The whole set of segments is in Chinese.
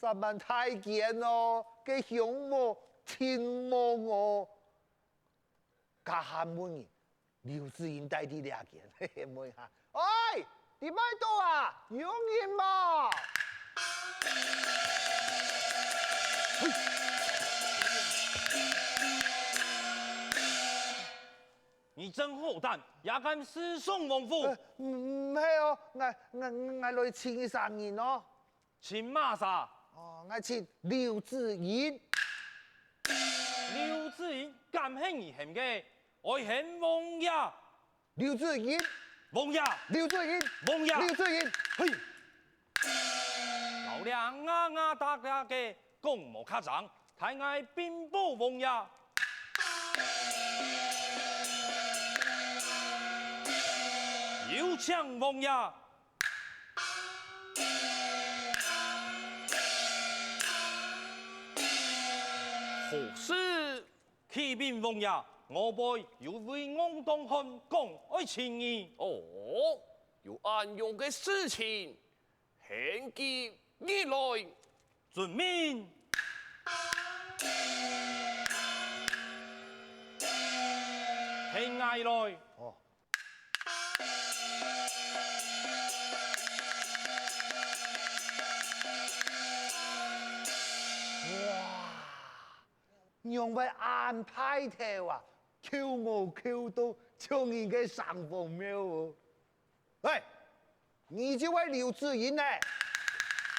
三万太监哦，给凶魔亲魔哦，加喊问刘志英代替俩件，嘿嘿，问下，喂，你买到啊？有人吗？你真好胆，也敢私送王府？唔係哦，我來請上人哦。请马啥？哦，我請劉志英。刘志英敢恨你恨嘅，我恨王爷。劉志英，王爷，劉志英，王爷，劉志英，嘿，老娘啱啱大家嘅公務卡長，太愛兵保王爺。有請王爺。何事？启禀王爺，我輩要為安當漢講愛情義。哦，有暗用嘅事情，獻記你來。遵命。聽嗌來。哦。用為安排頭啊，扣我扣到將人嘅上風廟喎。喂，你就係劉志英呢？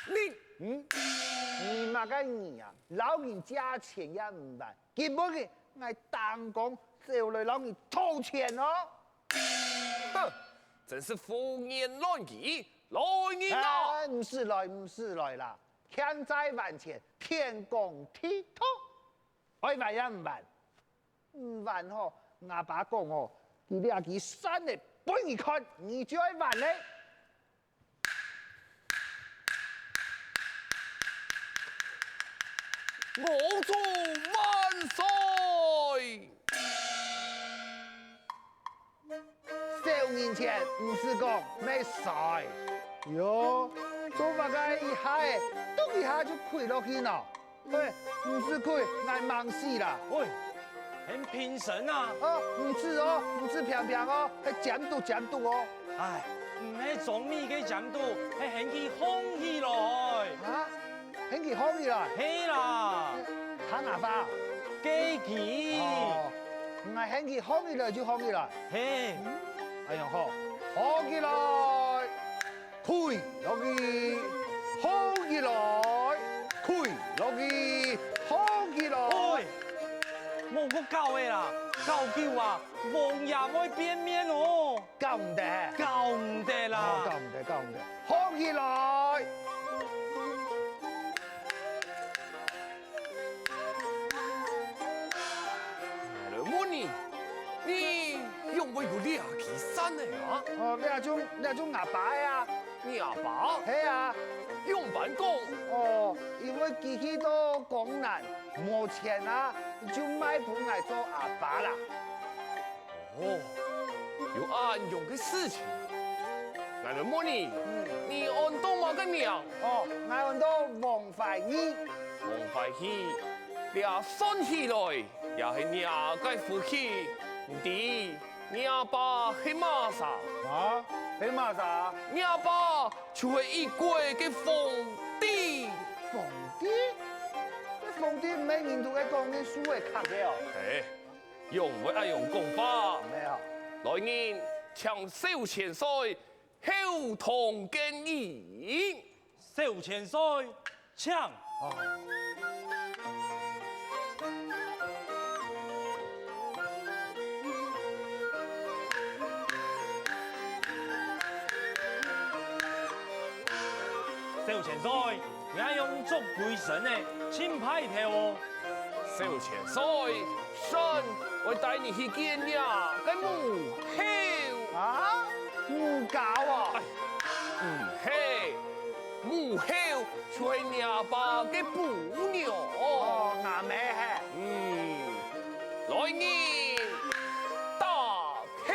你嘛個你啊，老人家錢也唔還，根本嘅我當講就來老人偷錢哦。哼，真是胡言亂語，來人啊！唔是來啦，欠債還錢，天公地託。愛還也唔還，唔還嗬，阿爸講哦，佢哋阿幾生嚟俾你看，你就愛還咧。我祝萬歲！少年前唔是講咩衰，喲，做乜嘅一下誒，篤一下就跪落去咯。喂，唔是跪，挨忙死啦。喂，很平神啊！哦，唔是平平哦，係監督哦。唉，唔係總理嘅監督，係獻佢空起來。啊，獻佢空起來。係啦，睇牙花。機器。哦，唔係獻佢空起來就空起來。嘿，哎呀好，空起來，跪落去，空起來，跪落去，空起來。喂，冇個教嘅啦，教叫啊，王爺會變面哦。教唔得，教唔得啦，教唔得，空起來。你用我有兩期山嘅啊？哦，你種牙把呀？你阿爸係啊。用辦公？哦，因為機器都功能冇錢啊，就買本嚟做阿爸啦。哦，有暗用嘅事情。那麼你按到乜嘅名？哦，我按到王懷義。王懷義，你啊算起來，也係你嘅福氣。你阿爸係乜啥？啊？係乜啥？你阿爸就係一國嘅皇帝。皇帝？這皇帝唔係印度嘅講嘅書嘅卡嘅哦。誒，用為愛用功法。咩啊？來年請少錢歲，後堂建議。少錢歲，搶。少錢歲，我用足鬼神嘅簽牌條哦。少錢歲，神我帶你去見呀，cái母後啊？唔搞啊？母後就係你阿爸嘅母娘。哦，啱咩係？來年大慶。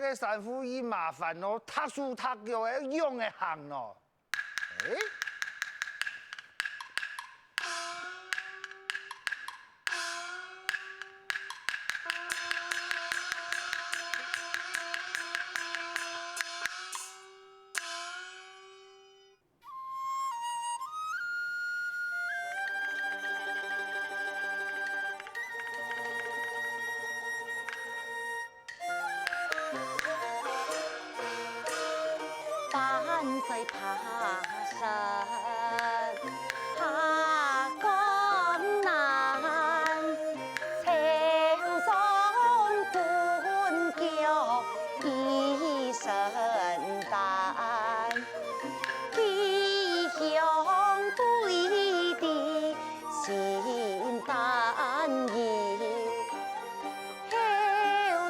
个sản婦伊麻煩咯，讀書讀叫嘅用嘅行咯。誒？伴随爬山，爬江南，秋霜滚脚一身胆，异乡对的心胆意。后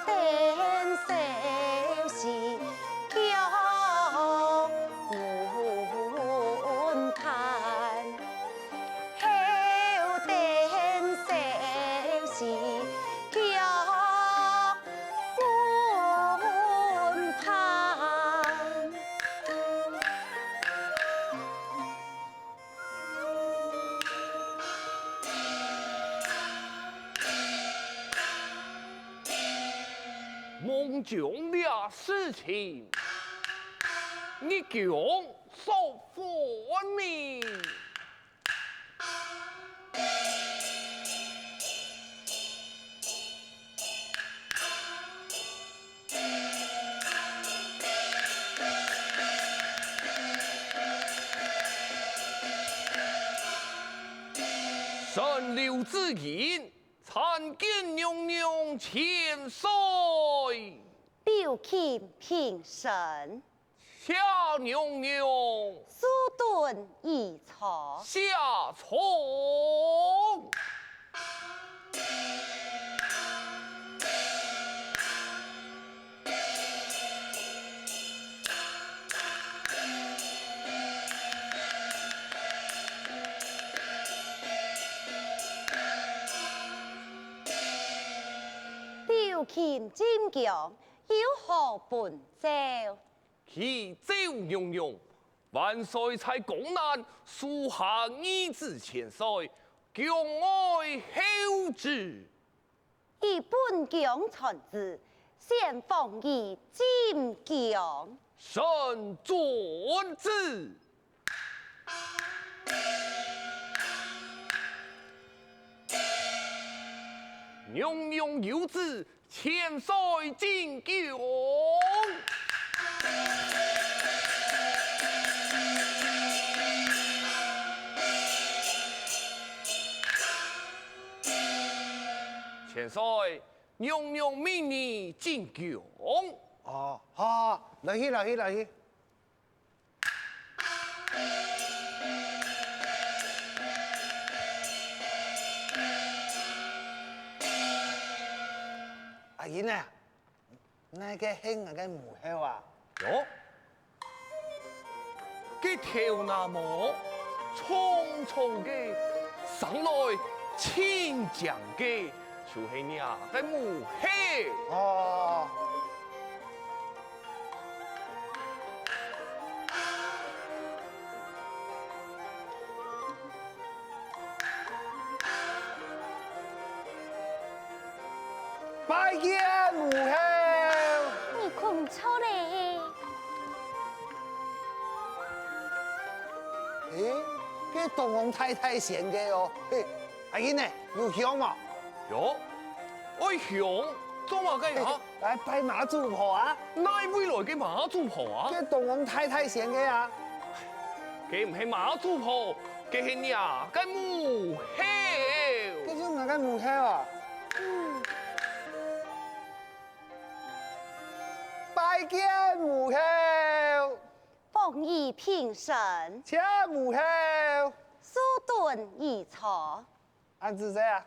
等消息叫云看，后等消息叫云看。梦中的事情，你讲说分明。神流之言，参见娘娘千岁。表亲平身，下娘娘苏顿已朝。下从。表亲进强，有何本奏？其周娘娘，万岁在宫南属下义子千岁，将爱后之。以本强传旨，先奉以进强。臣遵旨。娘娘有旨，千岁进宫。千岁，娘娘命你进宫。哦，好，來去來去來去。阿姨呢？那個興那個母後啊？喲，佢跳那麼匆匆嘅上來親將嘅，就是你啊嘅母後。哦。拜見母後。你困錯咧？誒，這東皇太太獻嘅哦。嘿，阿姨呢？有香嘛？喲，愛香做乜嘅呀？來拜媽祖婆啊！哪位來嘅媽祖婆啊？這東皇太太獻嘅啊！佢唔係媽祖婆，佢係你啊嘅母後。這就那個母後啊！拜見母後，奉以平身，請母後。蘇頓已朝。安子在啊？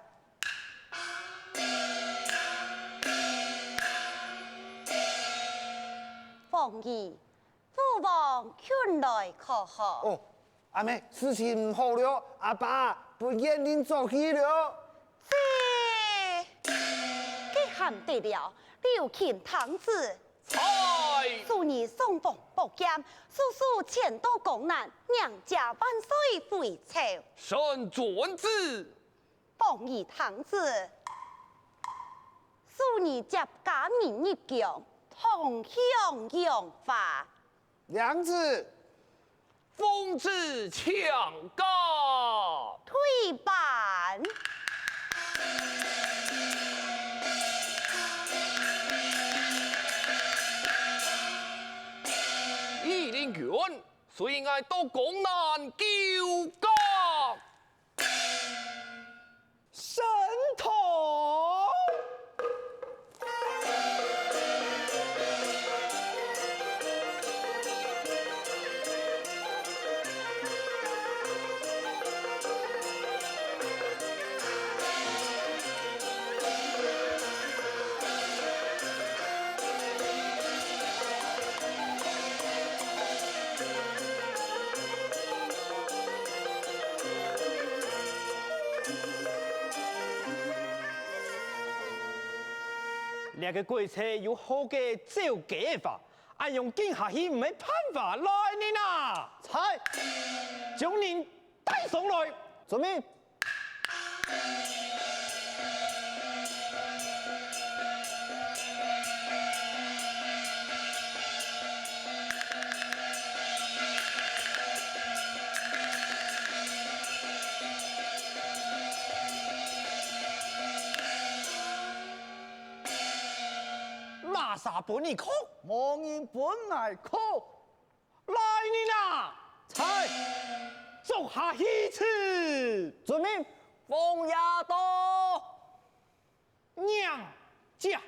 奉以父王劝來可賀。哦，阿妹，事情唔好了，阿爸不願您做起了。這，佢喊對了，劉欽堂子菜祝你送凤宝剑，叔叔前途共难，娘家万岁回朝，神准子，奉仪堂子。祝你接家人入宫，同享荣华。娘子，奉旨强家。退板。义林郡虽爱到公难救家，神童。两个鬼车有好嘅照计法，按用剑下去唔系办法来呢呐！菜，将人带上来，遵命。马沙本你哭，望人本来哭，来呢呐！菜，做下去次，遵命。奉衙到。娘家。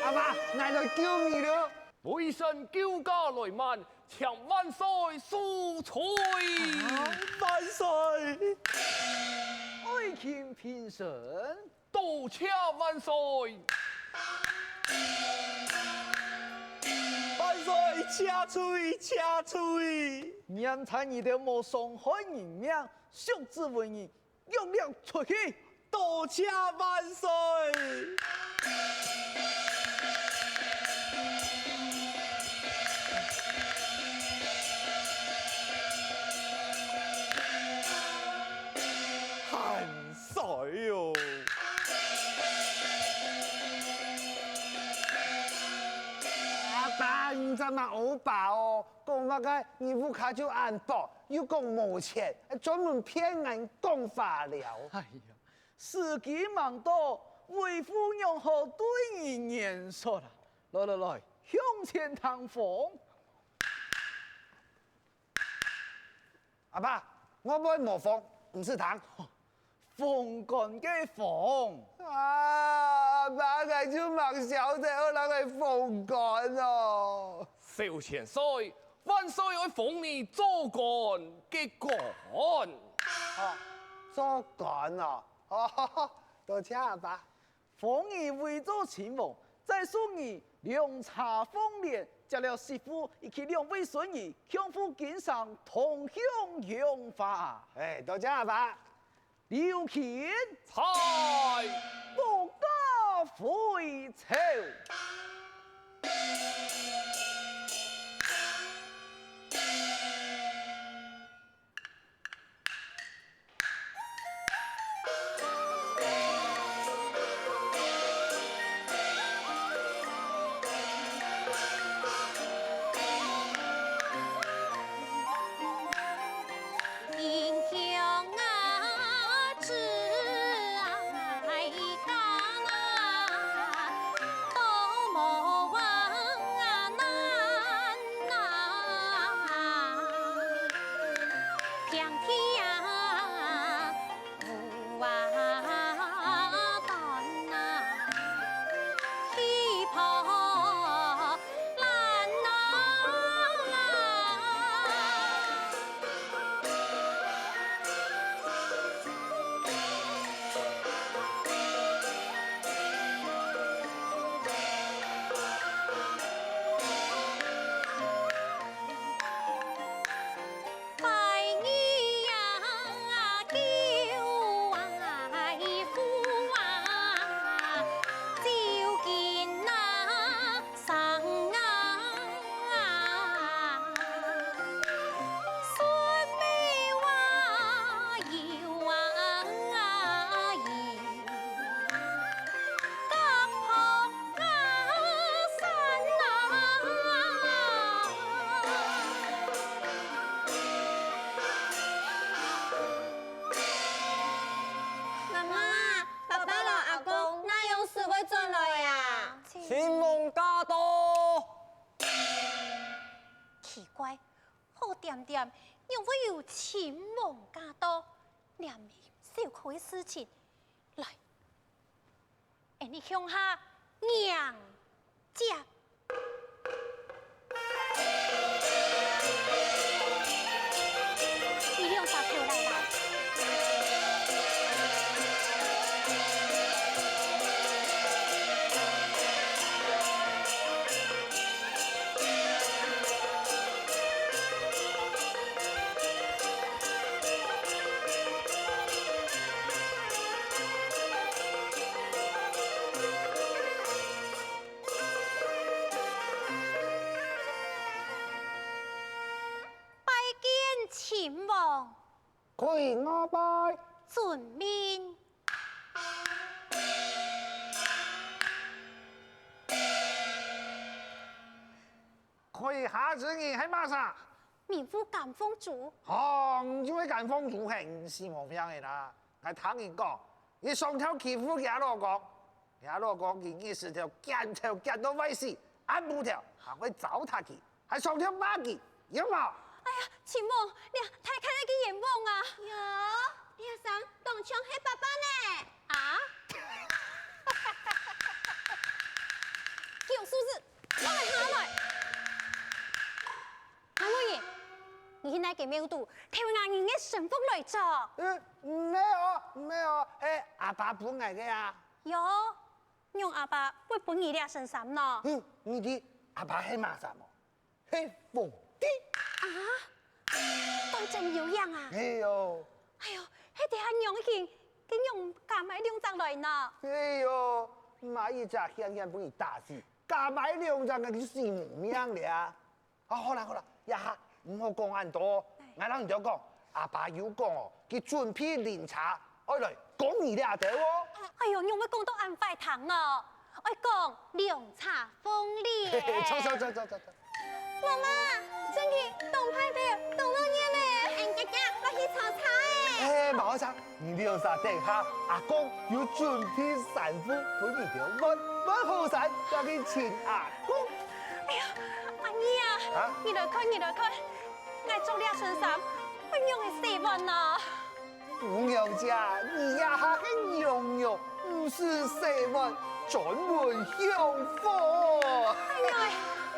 阿爸，奶奶救你了。为神救家来慢，强万岁恕罪。万岁！爱卿平身。多谢万岁。万岁！掐嘴，掐嘴！娘才你的莫伤害人命，小子为你用了出去。多谢万岁！万岁哟！阿爸，你怎么欧巴哦？讲乜个义务卡就安保，又讲没钱，专门骗人讲法了。哎呀，司机忙到为父娘好对你言说啦。来来来，向前堂房。阿爸，我不会模仿，不是糖。风干嘅风，啊，阿爸佢就盲小姐，我諗係風乾哦。少千歲，萬歲愛奉你做官嘅官。做乾哦，哦，多謝阿爸。奉你為咗秦王，再送你涼茶豐年，接了媳婦以及兩位孫兒，享福經上同享榮華。誒，多謝阿爸。劉乾菜國家回朝。英雄啊，挚爱家啊，乖，好点点，又会有亲王家多，两面小可的事情。来，你向下娘家。你用啥头来？秦王，跪我拜，遵命。跪下子人係馬啥？民夫感風主，你就會干風主係是冇樣嘅啦。我聽你講，你上頭欺負佢老公，佢老公佢20條剪頭剪到尾死，按不條還會糟蹋佢，還上頭罵佢，有冇？哎呀，秦王，你太看那個眼望啊！有，你想當槍係爸爸呢？啊？叫叔子，來下來。阿妹兒，你現在給廟都挑硬人嘅神福來做。沒有，阿爸本嚟嘅啊。有，用阿爸會本你倆身上呢。你啲阿爸係馬啥麼？係鳳啲。啊，當真有樣啊！哎呦，迄地下用一件，竟用加買2張來呢。哎呦，買一隻香香俾你打死，加買2張嘅死命了。好啦，一下唔好講咁多，我諗就講阿爸要講哦，佢準備涼茶，我來講你倆得哦。哎呦，用乜講到咁快糖哦？我講涼茶風蓮。走。媽媽，真係凍派的，凍到熱咧。姐姐，我去炒菜。冇錯，你涼茶等下，阿公要準備散步，俾你條溫好晒，交俾錢阿公。哎呀，阿姨啊，你來看，我做倆身上，我用係4萬啊。不要家，你呀還很擁有，唔是4萬，專門享福。哎呀，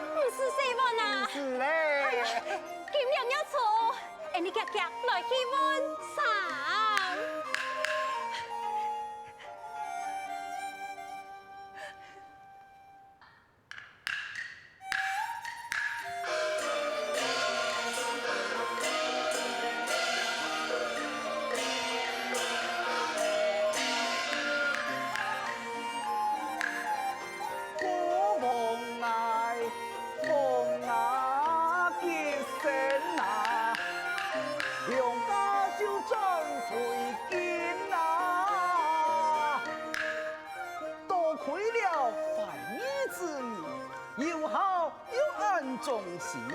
唔是4萬啊。是嘞。kiếm nhiều nhất số em đi kẹt lời khi vốn sáng忠心，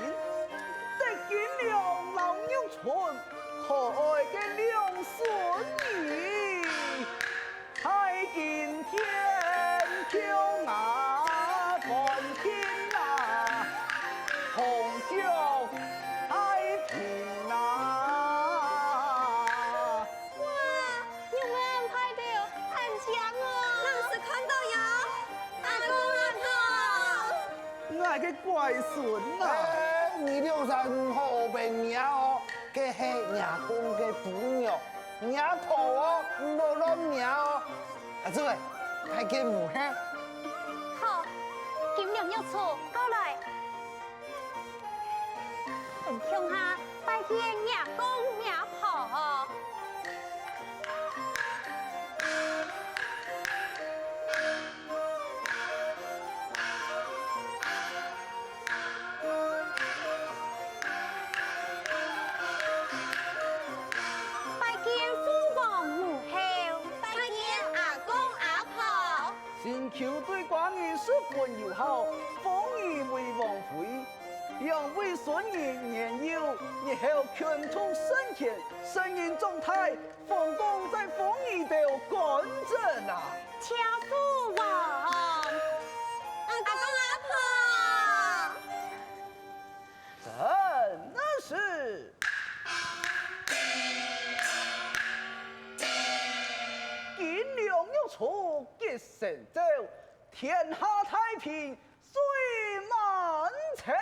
得見了老牛村可愛嘅兩孫兒，喺今天跳牙看天啊，紅酒太平啊！哇，你們安排的很強哦！當時看到有阿公阿婆，我嘅乖孫啊！你兩人好朋友哦，佢係阿公嘅姑娘，阿婆哦，唔好亂名哦。阿祖誒，睇見唔聽？好，kiếm兩要錯過來，很向下拜見阿公阿婆。球隊關於十分友好，封你為王妃，兩位孫兒年幼，日後權圖升遷，聲音狀態，封公在封你的官正啊！cha父王，阿公阿婆，真。天下太平，岁满城。